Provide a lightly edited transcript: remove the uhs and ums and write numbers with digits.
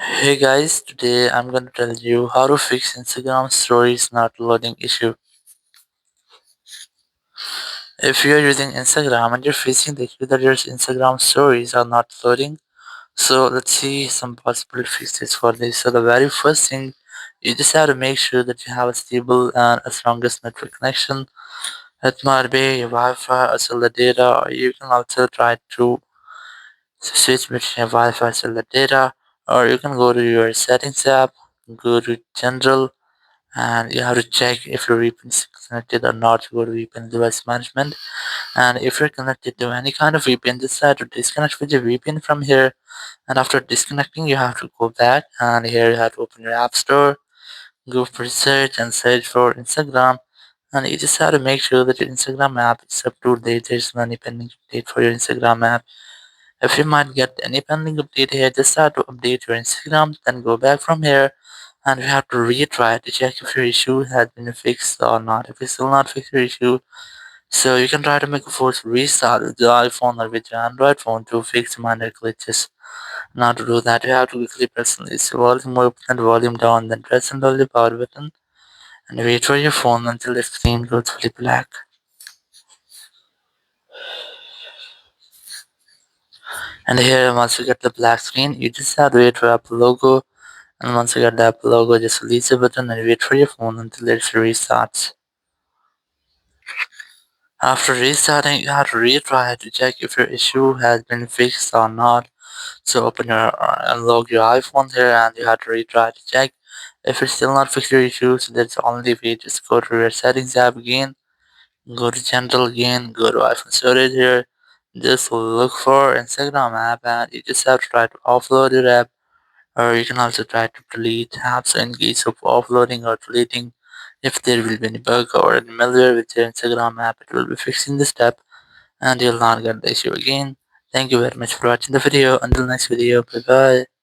Hey guys, today I'm going to tell you how to fix Instagram stories not loading issue. If you're using Instagram and you're facing the issue that your Instagram stories are not loading, so let's see some possible fixes for this. So the very first thing, you just have to make sure that you have a stable and a strongest network connection. It might be your Wi-Fi or cellular data, or you can also try to switch between your Wi-Fi and cellular data, or you can go to your settings app, go to general, and you have to check if your VPN is connected or not. Go to VPN device management, and if you're connected to any kind of VPN, just try to disconnect with your VPN from here. And after disconnecting, you have to go back, and here you have to open your app store, go for search, and search for Instagram. And you just have to make sure that your Instagram app is up to date. There's no any pending update for your Instagram app. If you might get any pending update here, just start to update your Instagram, then go back from here, and you have to retry to check if your issue has been fixed or not. If you still not fixed your issue, so you can try to make a force restart with your iPhone or with your Android phone to fix minor glitches. Now to do that, you have to quickly press this volume up and volume down, then press and hold the power button, and wait for your phone until the screen goes fully black. And here, once you get the black screen, you just have to wait for Apple logo. And once you get the Apple logo, just release the button and wait for your phone until it restarts. After restarting, you have to retry to check if your issue has been fixed or not. So open your unlock your iPhone here and you have to retry to check. If it's still not fixed your issue, so that's the only way. Just go to your settings app again, go to general again, go to iPhone storage here. Just look for Instagram app and you just have to try to offload your app, or you can also try to delete apps in case of offloading or deleting. If there will be any bug or any malware with your Instagram app, it will be fixed in this step and you'll not get the issue again. Thank you very much for watching the video. Until next video, bye bye.